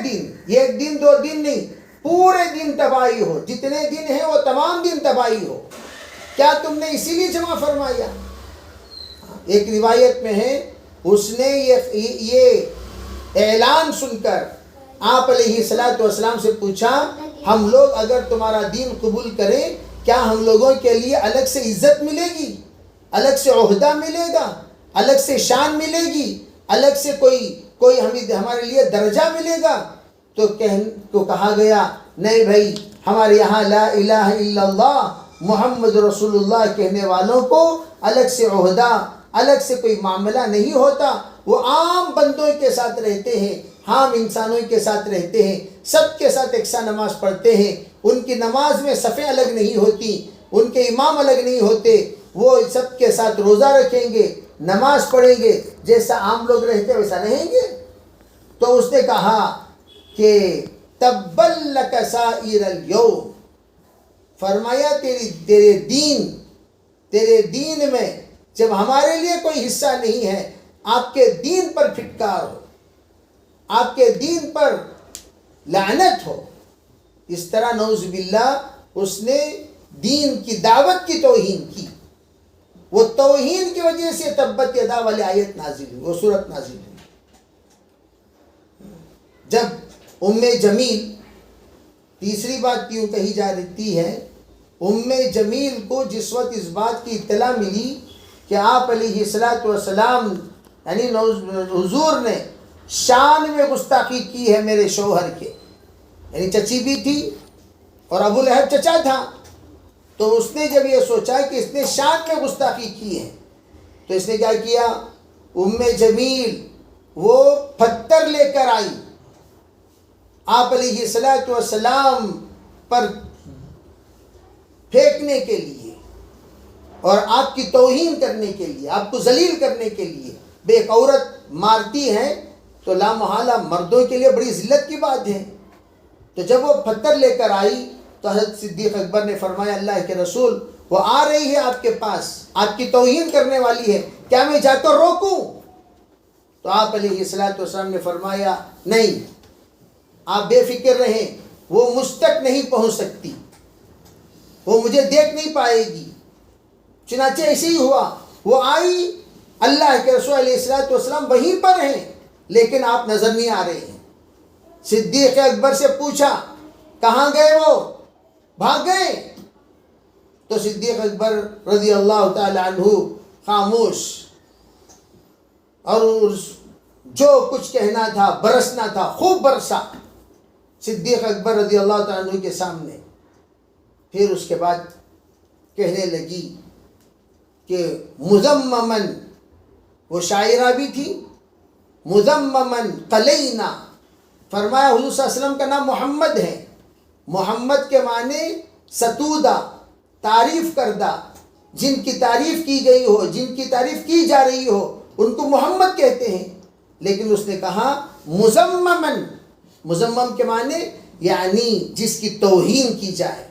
دن، یہ ایک دن دو دن نہیں، پورے دن تباہی ہو، جتنے دن ہیں وہ تمام دن تباہی ہو، کیا تم نے اسی لیے جمع فرمایا؟ ایک روایت میں ہے اس نے یہ اعلان سن کر آپ علیہ الصلوۃ والسلام سے پوچھا ہم لوگ اگر تمہارا دین قبول کریں کیا ہم لوگوں کے لیے الگ سے عزت ملے گی، الگ سے عہدہ ملے گا، الگ سے شان ملے گی، الگ سے کوئی ہمارے لیے درجہ ملے گا؟ تو کہا گیا نہیں بھائی، ہمارے یہاں لا الہ الا اللہ محمد رسول اللہ کہنے والوں کو الگ سے عہدہ، الگ سے کوئی معاملہ نہیں ہوتا، وہ عام بندوں کے ساتھ رہتے ہیں، عام انسانوں کے ساتھ رہتے ہیں، سب کے ساتھ یکساں نماز پڑھتے ہیں، ان کی نماز میں صفیں الگ نہیں ہوتی، ان کے امام الگ نہیں ہوتے، وہ سب کے ساتھ روزہ رکھیں گے، نماز پڑھیں گے، جیسا عام لوگ رہتے ویسا رہیں گے۔ تو اس نے کہا کہ تبّل لک سائر الیوم، فرمایا تیرے دین میں جب ہمارے لیے کوئی حصہ نہیں ہے، آپ کے دین پر پھٹکار ہو، آپ کے دین پر لعنت ہو۔ اس طرح نعوذ باللہ اس نے دین کی دعوت کی توہین کی، وہ توہین کی وجہ سے تبت یدا والی آیت نازل ہوئی، وہ سورت نازل ہوئی۔ جب ام جمیل، تیسری بات کیوں کہی جاتی ہے، ام جمیل کو جس وقت اس بات کی اطلاع ملی کہ آپ علیہ الصلوۃ والسلام یعنی حضور نے شان میں گستاخی کی ہے میرے شوہر کے، یعنی چچی بھی تھی اور ابو لہب چچا تھا، تو اس نے جب یہ سوچا کہ اس نے شان میں گستاخی کی ہے تو اس نے کیا کیا، ام جمیل وہ پتھر لے کر آئی آپ علیہ الصلوۃ والسلام پر پھینکنے کے لیے اور آپ کی توہین کرنے کے لیے، آپ کو ذلیل کرنے کے لیے۔ بے ایک عورت مارتی ہے تو لا محالہ مردوں کے لیے بڑی ذلت کی بات ہے۔ تو جب وہ پتھر لے کر آئی تو حضرت صدیق اکبر نے فرمایا اللہ کے رسول وہ آ رہی ہے آپ کے پاس، آپ کی توہین کرنے والی ہے، کیا میں جا کر روکوں؟ تو آپ علیہ الصلوۃ والسلام نے فرمایا نہیں، آپ بے فکر رہیں، وہ مجھ تک نہیں پہنچ سکتی، وہ مجھے دیکھ نہیں پائے گی۔ چنانچہ ایسے ہی ہوا، وہ آئی، اللہ کے رسول علیہ الصلوۃ والسلام وہیں پر ہیں لیکن آپ نظر نہیں آ رہے ہیں۔ صدیق اکبر سے پوچھا کہاں گئے، وہ بھاگ گئے؟ تو صدیق اکبر رضی اللہ تعالی عنہ خاموش، اور جو کچھ کہنا تھا برسنا تھا خوب برسا صدیق اکبر رضی اللہ تعالی عنہ کے سامنے۔ پھر اس کے بعد کہنے لگی کہ مذممن، وہ شاعرہ بھی تھی، مذممن قلینا، فرمایا حضور صلی اللہ علیہ وسلم کا نام محمد ہے، محمد کے معنی ستودہ، تعریف کردہ، جن کی تعریف کی گئی ہو، جن کی تعریف کی جا رہی ہو ان کو محمد کہتے ہیں، لیکن اس نے کہا مذممن، مذمم کے معنی یعنی جس کی توہین کی جائے،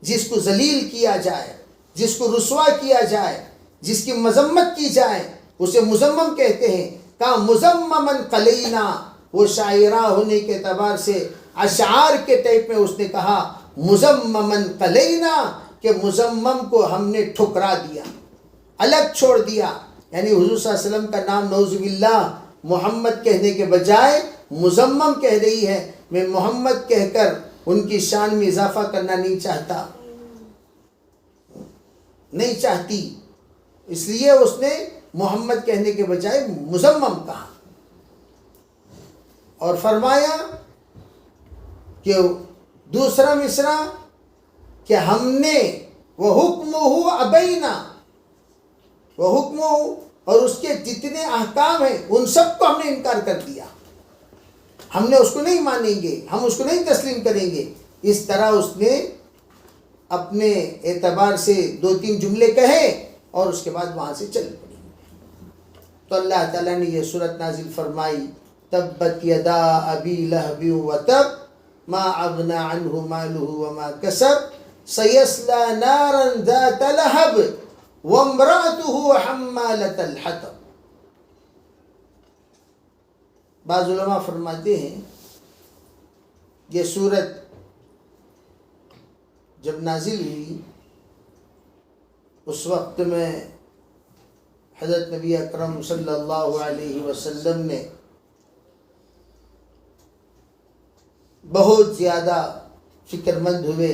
جس کو ذلیل کیا جائے، جس کو رسوا کیا جائے، جس کی مذمت کی جائے اسے مذمم کہتے ہیں۔ کہا مذممن قلینا، وہ شاعرہ ہونے کے اعتبار سے اشعار کے ٹائپ میں اس نے کہا مذممن قلینا، کہ مذمم کو ہم نے ٹھکرا دیا، الگ چھوڑ دیا، یعنی حضور صلی اللہ علیہ وسلم کا نام نعوذ باللہ محمد کہنے کے بجائے مذمم کہہ رہی ہے۔ میں محمد کہہ کر ان کی شان میں اضافہ کرنا نہیں چاہتا، نہیں چاہتی، اس لیے اس نے محمد کہنے کے بجائے مذمم کہا، اور فرمایا کہ دوسرا مصرع کہ ہم نے وَحُکْمُهُ أَبَيْنَا، وَحُکْمُهُ، اور اس کے جتنے احکام ہیں ان سب کو ہم نے انکار کر دیا، ہم نے اس کو نہیں مانیں گے، ہم اس کو نہیں تسلیم کریں گے۔ اس طرح اس نے اپنے اعتبار سے دو تین جملے کہے اور اس کے بعد وہاں سے چل پڑی۔ تو اللہ تعالیٰ نے یہ سورت نازل فرمائی تبت یدا ابی لہب وتب ما اغنى عنہ مالہ وما کسب سیصلی نارا ذات لہب وامرأته حمالۃ الحطب۔ بعض علماء فرماتے ہیں یہ صورت جب نازل ہوئی اس وقت میں حضرت نبی اکرم صلی اللہ علیہ وسلم نے بہت زیادہ فکر مند ہوئے،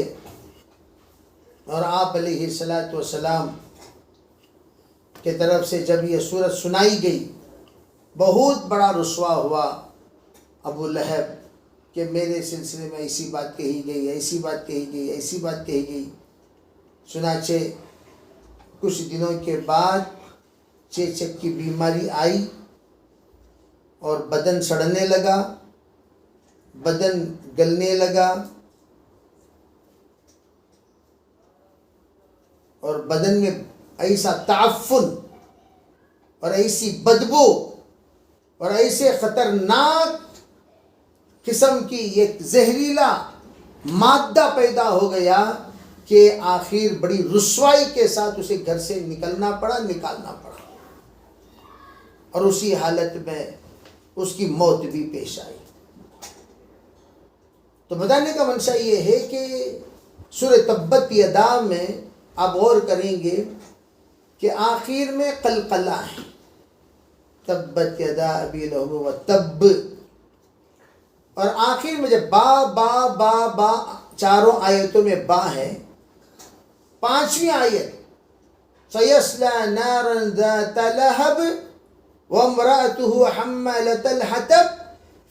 اور آپ علیہ الصلاۃ والسلام کے طرف سے جب یہ صورت سنائی گئی بہت بڑا رسوا ہوا ابو لہب کہ میرے سلسلے میں ایسی بات کہی گئی، ایسی بات کہی گئی، ایسی بات کہی گئی۔ چنانچہ کچھ دنوں کے بعد چیچک کی بیماری آئی اور بدن سڑنے لگا، بدن گلنے لگا، اور بدن میں ایسا تعفن اور ایسی بدبو اور ایسے خطرناک قسم کی ایک زہریلا مادہ پیدا ہو گیا کہ آخر بڑی رسوائی کے ساتھ اسے گھر سے نکالنا پڑا، اور اسی حالت میں اس کی موت بھی پیش آئی۔ تو بتانے کا منشا یہ ہے کہ سورہ تبت یدا میں آپ غور کریں گے کہ آخر میں قلقلہ ہے، تبت یدا ابی لہب وتب، اور آخر میں جب با با با با چاروں آیتوں میں با ہے، پانچویں آیت سَيَصْلَى نَارًا ذَاتَ لَهَبٍ وَامْرَأَتُهُ حَمَّالَةَ الْحَطَبِ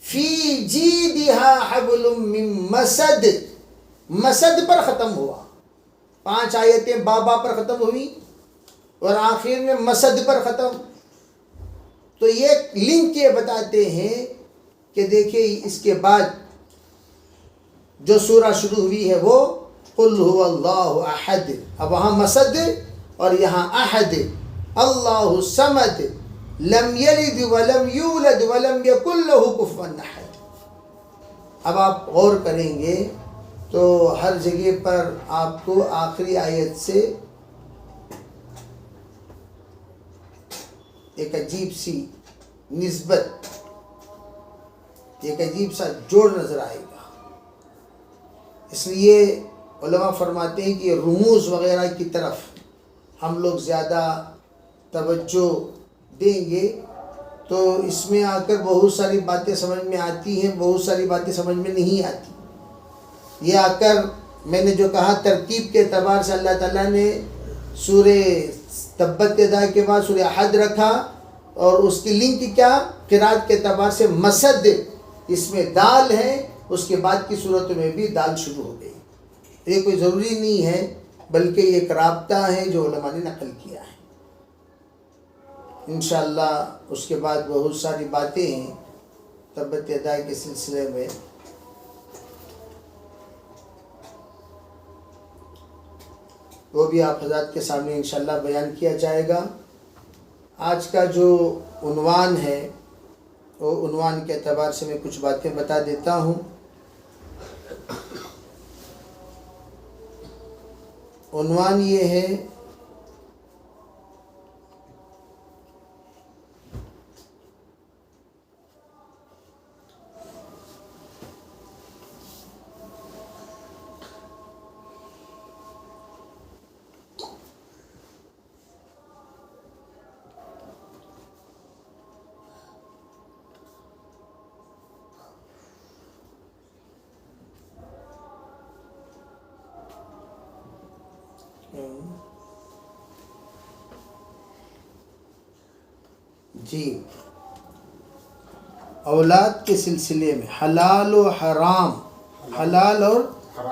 فِي جِيدِهَا حَبْلٌ مِّن مَّسَدٍ، مسد پر ختم ہوا، 5 آیتیں بابا پر ختم ہوئی اور آخر میں مسد پر ختم۔ تو یہ لنک یہ بتاتے ہیں کہ دیکھیں اس کے بعد جو سورہ شروع ہوئی ہے وہ قُلْ هُوَ اللَّهُ أَحَدٌ، اب وہاں مسد اور یہاں احد، اللہ الصمد لم یلد ولم یولد ولم یکن لہ کفوا احد۔ اب آپ غور کریں گے تو ہر جگہ پر آپ کو آخری آیت سے ایک عجیب سی نسبت، ایک عجیب سا جوڑ نظر آئے گا۔ اس لیے علماء فرماتے ہیں کہ یہ رموز وغیرہ کی طرف ہم لوگ زیادہ توجہ دیں گے تو اس میں آ کر بہت ساری باتیں سمجھ میں آتی ہیں، بہت ساری باتیں سمجھ میں نہیں آتی۔ یہ آ کر میں نے جو کہا ترتیب کے اعتبار سے اللہ تعالیٰ نے سورہ تبت یدا کے بعد سورہ احد رکھا، اور اس کی لنک کیا قرات کے اعتبار سے مسد، اس میں دال ہے، اس کے بعد کی صورتوں میں بھی دال شروع ہو گئی۔ یہ کوئی ضروری نہیں ہے بلکہ یہ ایک رابطہ ہے جو علماء نے نقل کیا ہے۔ انشاءاللہ اس کے بعد بہت ساری باتیں ہیں تبت یدا کے سلسلے میں، وہ بھی آپ حضرات کے سامنے انشاءاللہ بیان کیا جائے گا۔ آج کا جو عنوان ہے وہ عنوان کے اعتبار سے میں کچھ باتیں بتا دیتا ہوں۔ عنوان یہ ہے جی اولاد کے سلسلے میں حلال و حرام، حلال اور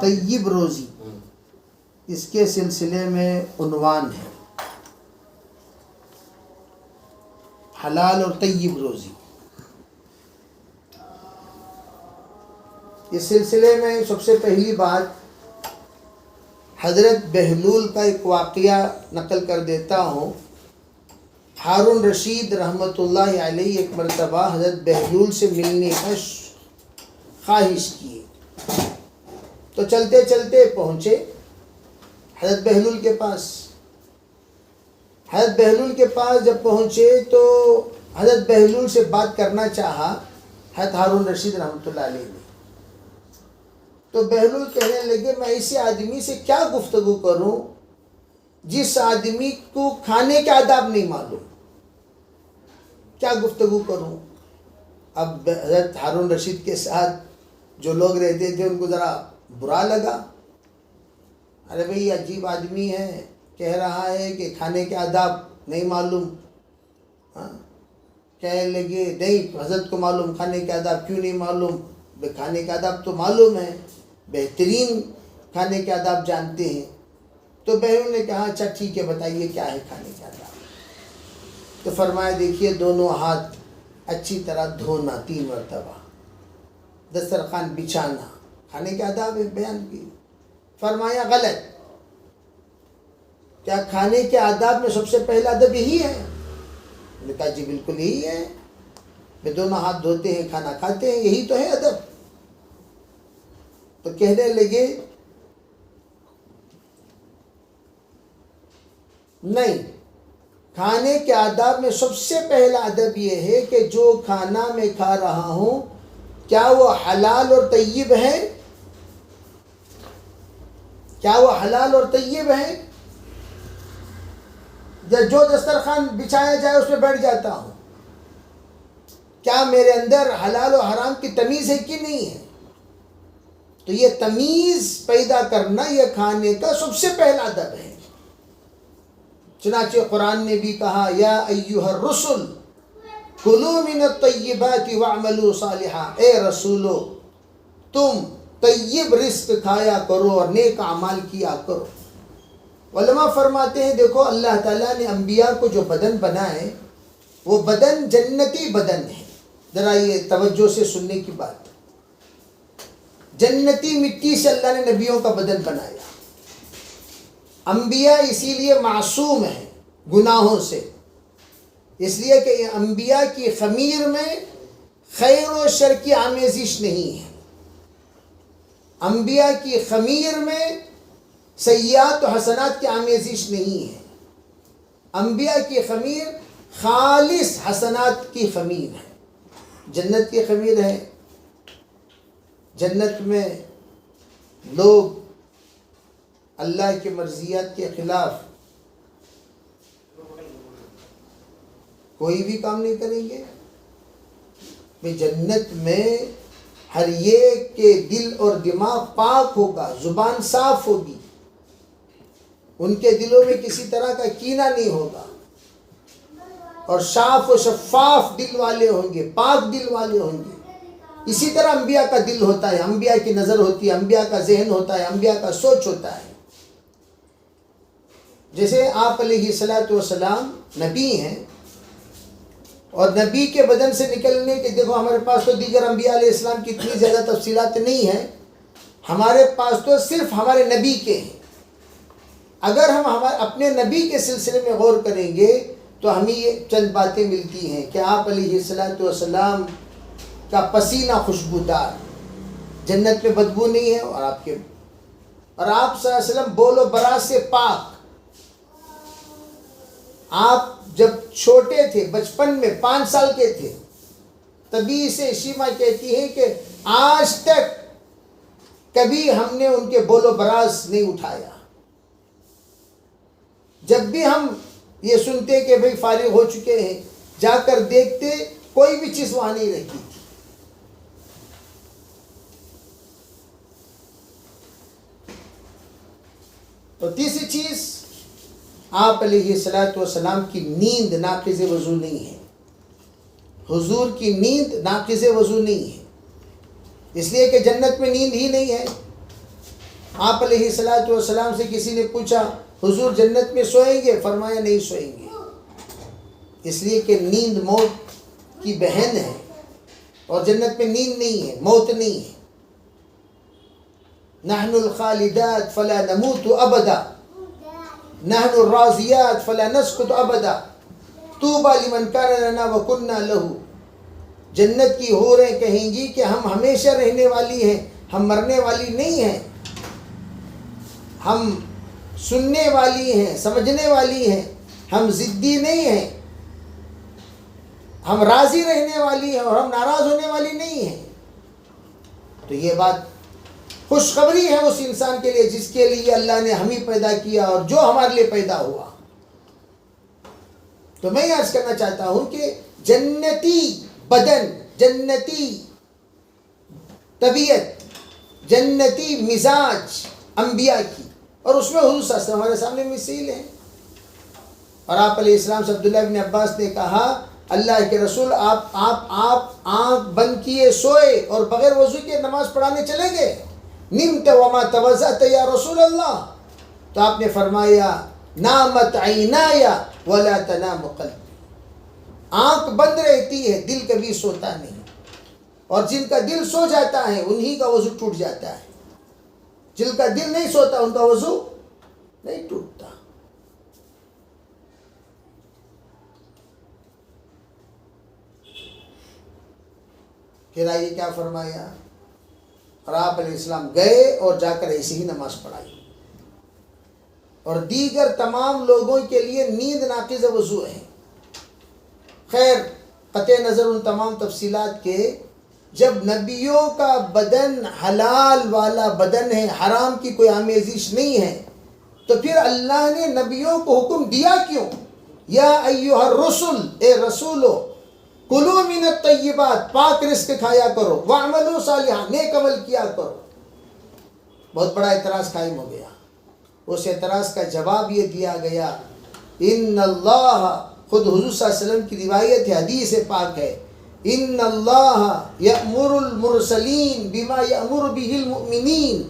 طیب روزی، اس کے سلسلے میں عنوان ہے حلال اور طیب روزی۔ اس سلسلے میں سب سے پہلی بات حضرت بہلول کا ایک واقعہ نقل کر دیتا ہوں۔ ہارون رشید رحمۃ اللہ علیہ ایک مرتبہ حضرت بہلول سے ملنے کا خواہش کیے، تو چلتے چلتے پہنچے حضرت بہلول کے پاس۔ حضرت بہلول کے پاس جب پہنچے تو حضرت بہلول سے بات کرنا چاہا حضرت ہارون رشید رحمۃ اللہ علیہ نے، تو بہلول کہنے لگے میں ایسے آدمی سے کیا گفتگو کروں جس آدمی کو کھانے کے آداب نہیں معلوم، کیا گفتگو کروں؟ اب حضرت ہارون رشید کے ساتھ جو لوگ رہتے تھے ان کو ذرا برا لگا، ارے بھئی عجیب آدمی ہے، کہہ رہا ہے کہ کھانے کے آداب نہیں معلوم۔ کہنے لگے نہیں حضرت کو معلوم، کھانے کے آداب کیوں نہیں معلوم؟ بھئی کھانے کے آداب تو معلوم ہے، بہترین کھانے کے آداب جانتے ہیں۔ تو بہنوں نے کہا اچھا ٹھیک ہے بتائیے کیا ہے کھانے کے آداب؟ تو فرمایا دیکھیے دونوں ہاتھ اچھی طرح دھونا 3 مرتبہ، دسترخوان بچھانا، کھانے کے آداب بیان کی۔ فرمایا غلط، کیا کھانے کے آداب میں سب سے پہلا ادب یہی ہے؟ انہوں نے کہا جی بالکل یہی ہے، کہ دونوں ہاتھ دھوتے ہیں کھانا کھاتے ہیں، یہی تو ہے ادب۔ تو کہنے لگے نہیں، کھانے کے آداب میں سب سے پہلا ادب یہ ہے کہ جو کھانا میں کھا رہا ہوں کیا وہ حلال اور طیب ہے؟ کیا وہ حلال اور طیب ہے؟ جو دسترخوان بچھایا جائے اس میں بیٹھ جاتا ہوں، کیا میرے اندر حلال و حرام کی تمیز ہے کہ نہیں ہے؟ تو یہ تمیز پیدا کرنا یہ کھانے کا سب سے پہلا ادب ہے۔ چنانچہ قرآن نے بھی کہا یا ایھا الرسل کلوا من الطیبات واعملوا صالحا، اے رسولو تم طیب رزق کھایا کرو اور نیک اعمال کیا کرو۔ علماء فرماتے ہیں دیکھو اللہ تعالیٰ نے انبیاء کو جو بدن بنائے وہ بدن جنتی بدن ہے۔ ذرا یہ توجہ سے سننے کی بات، جنتی مٹی سے اللہ نے نبیوں کا بدن بنایا۔ انبیاء اسی لیے معصوم ہیں گناہوں سے، اس لیے کہ انبیاء کی خمیر میں خیر و شر کی آمیزش نہیں ہے، انبیاء کی خمیر میں سیئات و حسنات کی آمیزش نہیں ہے، انبیاء کی خمیر خالص حسنات کی خمیر ہے۔ جنت کی خمیر ہے، جنت میں لوگ اللہ کی مرضیات کے خلاف کوئی بھی کام نہیں کریں گے۔ جنت میں ہر ایک کے دل اور دماغ پاک ہوگا، زبان صاف ہوگی، ان کے دلوں میں کسی طرح کا کینہ نہیں ہوگا، اور صاف و شفاف دل والے ہوں گے، پاک دل والے ہوں گے۔ اسی طرح انبیاء کا دل ہوتا ہے، انبیاء کی نظر ہوتی ہے، انبیاء کا ذہن ہوتا ہے، انبیاء کا سوچ ہوتا ہے۔ جیسے آپ علیہ الصلوۃ والسلام نبی ہیں، اور نبی کے بدن سے نکلنے کے دیکھو ہمارے پاس تو دیگر انبیاء علیہ السلام کی اتنی زیادہ تفصیلات نہیں ہیں، ہمارے پاس تو صرف ہمارے نبی کے ہیں۔ اگر ہم اپنے نبی کے سلسلے میں غور کریں گے تو ہمیں یہ چند باتیں ملتی ہیں کہ آپ علیہ الصلوۃ والسلام کا پسینہ خوشبودار، جنت میں بدبو نہیں ہے، اور آپ صلی اللہ علیہ وسلم بول و براز سے پاک۔ آپ جب چھوٹے تھے، بچپن میں 5 سال کے تھے، تبھی سے شیما کہتی ہے کہ آج تک کبھی ہم نے ان کے بول و براز نہیں اٹھایا۔ جب بھی ہم یہ سنتے کہ بھئی فارغ ہو چکے ہیں، جا کر دیکھتے کوئی بھی چیز وہاں نہیں رہتی تھی۔ اور تیسری چیز، آپ علیہ الصلوۃ والسلام کی نیند ناقض وضو نہیں ہے، حضور کی نیند ناقض وضو نہیں ہے، اس لیے کہ جنت میں نیند ہی نہیں ہے۔ آپ علیہ الصلوۃ والسلام سے کسی نے پوچھا حضور جنت میں سوئیں گے؟ فرمایا نہیں سوئیں گے، اس لیے کہ نیند موت کی بہن ہے، اور جنت میں نیند نہیں ہے، موت نہیں ہے۔ نحن الخالدات فلا نموت ابدا، نحن الراضیات فلا نسکت ابدا، طوبی لمن کان لنا وکنا لہ۔ جنت کی حوریں کہیں گی کہ ہم ہمیشہ رہنے والی ہیں، ہم مرنے والی نہیں ہیں، ہم سننے والی ہیں، سمجھنے والی ہیں، ہم ضدی نہیں ہیں، ہم راضی رہنے والی ہیں، اور ہم ناراض ہونے والی نہیں ہیں۔ تو یہ بات خوشخبری ہے اس انسان کے لیے جس کے لیے اللہ نے ہمیں پیدا کیا اور جو ہمارے لیے پیدا ہوا. تو میں عرض کرنا چاہتا ہوں کہ جنتی بدن، جنتی طبیعت، جنتی مزاج انبیاء کی، اور اس میں حضور صلی اللہ علیہ وسلم ہمارے سامنے مثال ہیں. اور آپ علیہ السلام سے عبداللہ بن عباس نے کہا اللہ کے رسول آپ آنکھ بند کیے سوئے اور بغیر وضو کے نماز پڑھانے چلے گئے. نمت وما توضأت یا رسول اللہ. تو آپ نے فرمایا نامت عینای ولا تنام قلبی. آنکھ بند رہتی ہے، دل کبھی سوتا نہیں، اور جن کا دل سو جاتا ہے انہی کا وضو ٹوٹ جاتا ہے. جن کا دل نہیں سوتا ان کا وضو نہیں ٹوٹتا. پھر آئیے کیا فرمایا، اور آپ علیہ السلام گئے اور جا کر ایسی ہی نماز پڑھائی. اور دیگر تمام لوگوں کے لیے نیند ناقض وضو ہے. خیر قطع نظر ان تمام تفصیلات کے، جب نبیوں کا بدن حلال والا بدن ہے، حرام کی کوئی آمیزش نہیں ہے، تو پھر اللہ نے نبیوں کو حکم دیا کیوں؟ یا ایھا الرسل، اے رسولو، کلوا من الطیبات، پاک رزق کھایا کرو، واعملوا صالحا، نیک عمل کیا کرو. بہت بڑا اعتراض قائم ہو گیا. اس اعتراض کا جواب یہ دیا گیا ان اللہ، خود حضور صلی اللہ علیہ وسلم کی روایت ہے، حدیث پاک ہے، ان اللہ یأمر المرسلین بما یأمر به المؤمنین.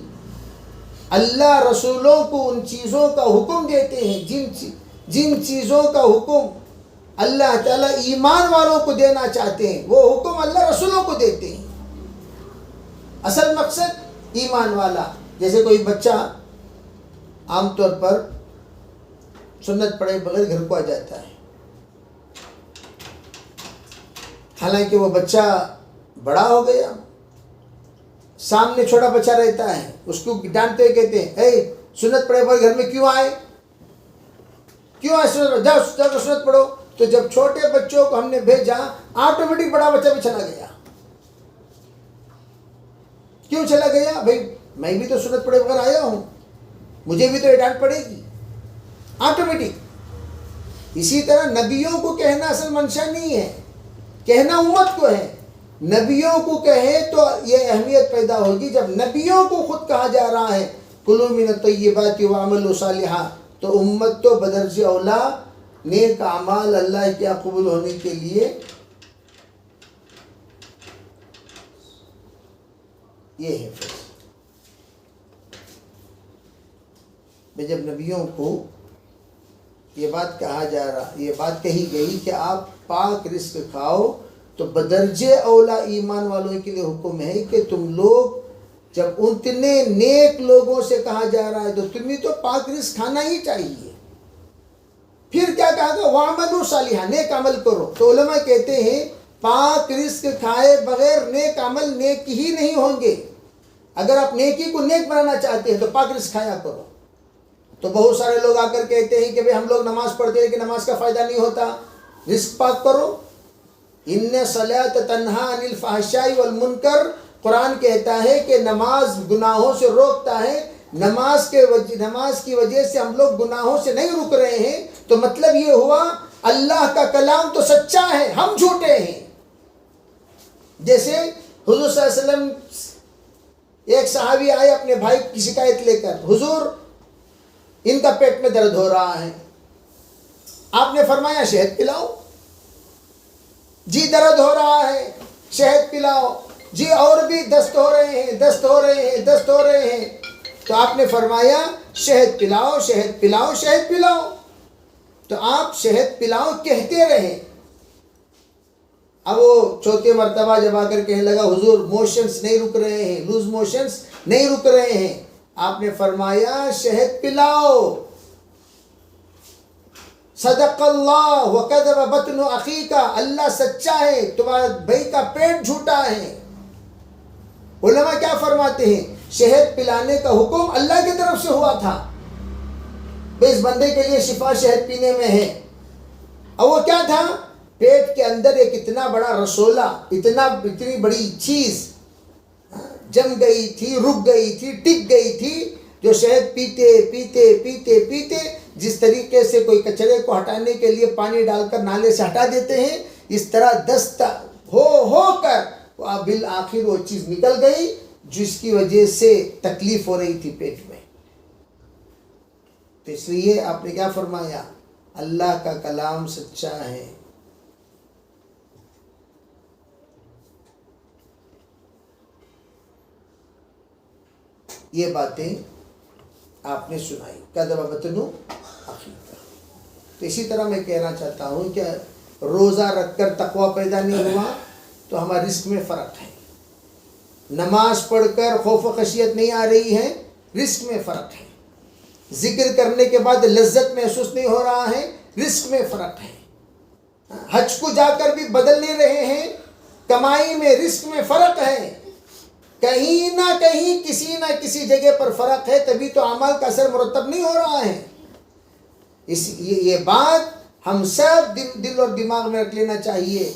اللہ رسولوں کو ان چیزوں کا حکم دیتے ہیں جن چیزوں کا حکم اللہ تعالیٰ ایمان والوں کو دینا چاہتے ہیں، وہ حکم اللہ رسولوں کو دیتے ہیں. اصل مقصد ایمان والا. جیسے کوئی بچہ عام طور پر سنت پڑھے بغیر گھر کو آ جاتا ہے، حالانکہ وہ بچہ بڑا ہو گیا، سامنے چھوٹا بچہ رہتا ہے، اس کو ڈانٹتے ہوئے کہتے ہیں اے سنت پڑھے بغیر گھر میں کیوں آئے سنت پڑھو. تو جب چھوٹے بچوں کو ہم نے بھیجا، آٹومیٹک بڑا بچہ بھی چلا گیا. کیوں چلا گیا؟ بھائی میں بھی تو سنت پڑھے بغیر آیا ہوں، مجھے بھی تو یہ ڈانٹ پڑے گی، آٹومیٹک. اسی طرح نبیوں کو کہنا اصل منشا نہیں ہے، کہنا امت کو ہے. نبیوں کو کہے تو یہ اہمیت پیدا ہوگی. جب نبیوں کو خود کہا جا رہا ہے کلوا من الطیبات واعملوا صالحا، تو امت تو بدرجہ اولا نیک اعمال اللہ کے قبول ہونے کے لیے یہ ہے. جب نبیوں کو یہ بات کہا جا رہا، یہ بات کہی گئی کہ آپ پاک رزق کھاؤ، تو بدرجہ اولا ایمان والوں کے لیے حکم ہے کہ تم لوگ، جب اتنے نیک لوگوں سے کہا جا رہا ہے تو تمہیں تو پاک رزق کھانا ہی چاہیے. پھر کیا کہا گا؟ وَاعْمَلُوا صَالِحًا، نیک عمل کرو. تو علماء کہتے ہیں پاک رزق کھائے بغیر نیک عمل نیک ہی نہیں ہوں گے. اگر آپ نیکی کو نیک بنانا چاہتے ہیں تو پاک رزق کھایا کرو. تو بہت سارے لوگ آ کر کہتے ہیں کہ بھئی ہم لوگ نماز پڑھتے ہیں کہ نماز کا فائدہ نہیں ہوتا، رزق پاک کرو. ان الصلاۃ تنہی عن الفحشاء والمنکر، قرآن کہتا ہے کہ نماز گناہوں سے روکتا ہے. نماز کی وجہ سے ہم لوگ گناہوں سے نہیں رک رہے ہیں، تو مطلب یہ ہوا اللہ کا کلام تو سچا ہے، ہم جھوٹے ہیں. جیسے حضور صلی اللہ علیہ وسلم، ایک صحابی آئے اپنے بھائی کی شکایت لے کر، حضور ان کا پیٹ میں درد ہو رہا ہے. آپ نے فرمایا شہد پلاؤ. جی درد ہو رہا ہے، شہد پلاؤ. جی اور بھی دست ہو رہے ہیں. تو آپ نے فرمایا شہد پلاؤ، شہد پلاؤ، شہد پلاؤ. تو آپ شہد پلاؤ کہتے رہے. اب وہ چوتھے مرتبہ جب آ کر کہنے لگا حضور موشنز نہیں رک رہے ہیں، لوز موشنز نہیں رک رہے ہیں، آپ نے فرمایا شہد پلاؤ. صدق اللہ وکذب بطن اخیک، اللہ سچا ہے، تمہارے بھائی کا پیٹ جھوٹا ہے. علماء کیا فرماتے ہیں؟ شہد پلانے کا حکم اللہ کی طرف سے ہوا تھا، اس بندے کے لیے شفا شہد پینے میں ہے. اور وہ کیا تھا؟ پیٹ کے اندر ایک اتنا بڑا رسولہ، اتنی بڑی چیز جم گئی تھی، رک گئی تھی، ٹک گئی تھی، جو شہد پیتے پیتے پیتے پیتے جس طریقے سے کوئی کچرے کو ہٹانے کے لیے پانی ڈال کر نالے سے ہٹا دیتے ہیں، اس طرح دست ہو کر بالآخر وہ چیز نکل گئی جس کی وجہ سے تکلیف ہو رہی تھی پیٹ میں. تو اس لیے آپ نے کیا فرمایا؟ اللہ کا کلام سچا ہے. یہ باتیں آپ نے سنائی. کذب بطن اخیک. تو اسی طرح میں کہنا چاہتا ہوں کہ روزہ رکھ کر تقوی پیدا نہیں ہوا تو ہمارے رزق میں فرق ہے. نماز پڑھ کر خوف و خشیت نہیں آ رہی ہے، رزق میں فرق ہے. ذکر کرنے کے بعد لذت محسوس نہیں ہو رہا ہے، رزق میں فرق ہے. حج کو جا کر بھی بدل نہیں رہے ہیں، کمائی میں رزق میں فرق ہے. کہیں نہ کہیں کسی نہ کسی جگہ پر فرق ہے، تبھی تو اعمال کا اثر مرتب نہیں ہو رہا ہے. یہ بات ہم سب دل اور دماغ میں رکھ لینا چاہیے.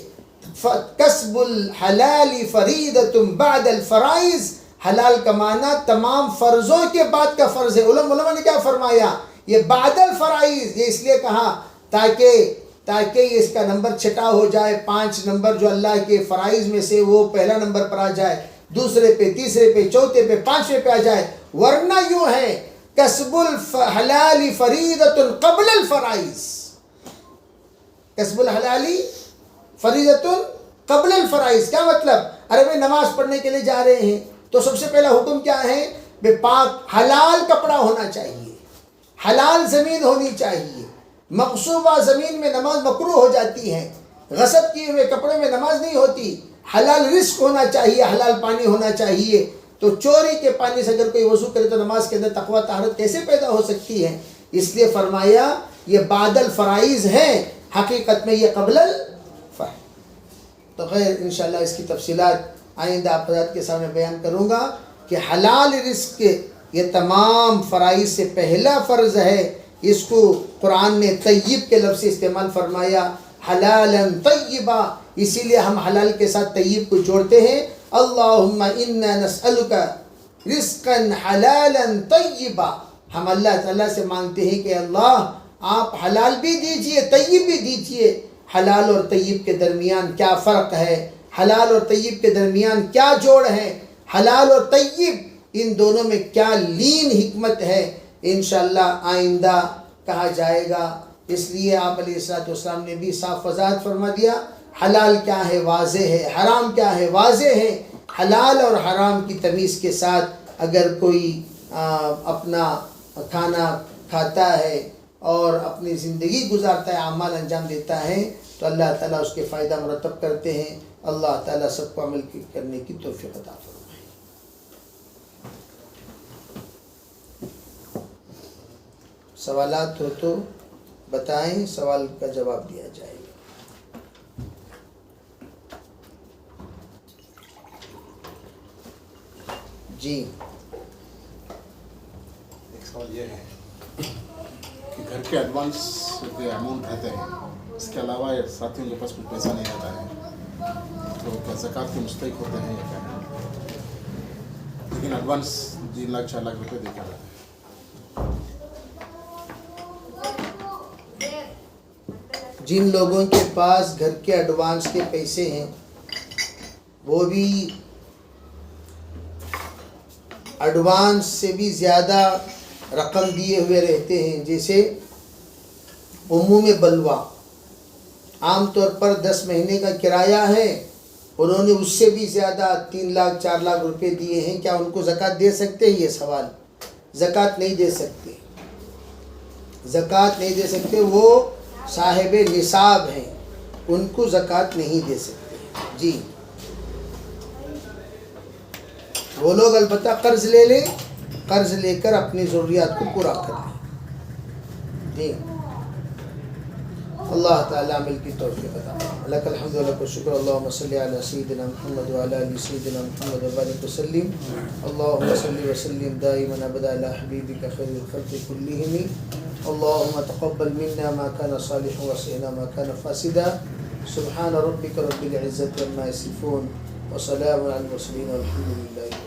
کسب الحلال فریضۃ بعد الفرائض. حلال کمانا تمام فرضوں کے بعد کا فرض ہے. علماء نے کیا فرمایا؟ یہ بعد الفرائض، یہ اس لیے کہا تاکہ اس کا نمبر چھٹا ہو جائے. 5 نمبر جو اللہ کے فرائض میں سے وہ پہلا نمبر پر آ جائے، دوسرے پہ، تیسرے پہ، چوتھے پہ، 5ویں پہ آ جائے. ورنہ یوں ہے کسب الحلال فریضۃ قبل الفرائض. کسب الحلال فریضۃ قبل الفرائض. کیا مطلب؟ ارے بھائی نماز پڑھنے کے لیے جا رہے ہیں تو سب سے پہلا حکم کیا ہے؟ بے پاک حلال کپڑا ہونا چاہیے، حلال زمین ہونی چاہیے. مغصوبہ زمین میں نماز مکروہ ہو جاتی ہے، غصب کیے ہوئے کپڑے میں نماز نہیں ہوتی. حلال رزق ہونا چاہیے، حلال پانی ہونا چاہیے. تو چوری کے پانی سے اگر کوئی وضو کرے تو نماز کے اندر تقوی طہارت کیسے پیدا ہو سکتی ہے؟ اس لیے فرمایا یہ بعد الفرائض ہے، حقیقت میں یہ قبل الفرائض. تو خیر انشاءاللہ اس کی تفصیلات آئندہ آپ حضرات کے سامنے بیان کروں گا کہ حلال رزق یہ تمام فرائض سے پہلا فرض ہے. اس کو قرآن نے طیب کے لفظ سے استعمال فرمایا، حلالا طیبا. اسی لیے ہم حلال کے ساتھ طیب کو جوڑتے ہیں. اللہم انا نسألک رزقا حلالا طیبا. ہم اللہ تعالیٰ سے مانگتے ہیں کہ اللہ آپ حلال بھی دیجئے، طیب بھی دیجئے. حلال اور طیب کے درمیان کیا فرق ہے؟ حلال اور طیب کے درمیان کیا جوڑ ہے؟ حلال اور طیب ان دونوں میں کیا لین حکمت ہے؟ انشاءاللہ آئندہ کہا جائے گا. اس لیے آپ علیہ السلام نے بھی صاف وضاحت فرما دیا. حلال کیا ہے؟ واضح ہے. حرام کیا ہے؟ واضح ہے. حلال اور حرام کی تمیز کے ساتھ اگر کوئی اپنا کھانا کھاتا ہے اور اپنی زندگی گزارتا ہے، اعمال انجام دیتا ہے، تو اللہ تعالیٰ اس کے فائدہ مرتب کرتے ہیں. اللہ تعالیٰ سب کو عمل کرنے کی توفیق عطا فرمائے. سوالات ہو تو بتائیں، سوال کا جواب دیا جائے گا. جی ایک سوال یہ ہے کہ گھر کے ایڈوانس جو اماؤنٹ رہتے ہیں، اس کے علاوہ ساتھیوں کے پاس کچھ پیسہ نہیں رہتا ہے، تو کیا زکوٰۃ کے مستحق ہوتے ہیں یا کیا؟ لیکن ایڈوانس 3 لاکھ 4 لاکھ روپے دے کے رہتے ہیں. جن لوگوں کے پاس گھر کے ایڈوانس کے پیسے ہیں وہ بھی ایڈوانس سے بھی زیادہ رقم دیے ہوئے رہتے ہیں. جیسے عموم بلوا عام طور پر 10 مہینے کا کرایہ ہے، انہوں نے اس سے بھی زیادہ 3 لاکھ 4 لاکھ روپے دیے ہیں. کیا ان کو زکوٰۃ دے سکتے ہیں؟ یہ سوال. زکوٰۃ نہیں دے سکتے، زکوٰۃ نہیں دے سکتے. وہ صاحب نصاب ہیں، ان کو زکوٰۃ نہیں دے سکتے. جی وہ لوگ البتہ قرض لے لیں، قرض لے کر اپنی ضروریات کو پورا کر لیں. جی اللہ تعالیٰ عمل کی توفیق عطا فرمائے. لک الحمد ولک الشکر. اللہم صلی علی سیدنا محمد وعلی آل سیدنا محمد وبارک وسلم. اللہم صلی وسلم دائما ابدا علی حبیبک خیر الخلق کلہم. اللہم تقبل منا ما کان صالحا وصینا ما کان فاسدا. سبحان ربک رب العزة عما یصفون وسلام علی المرسلین والحمد للہ.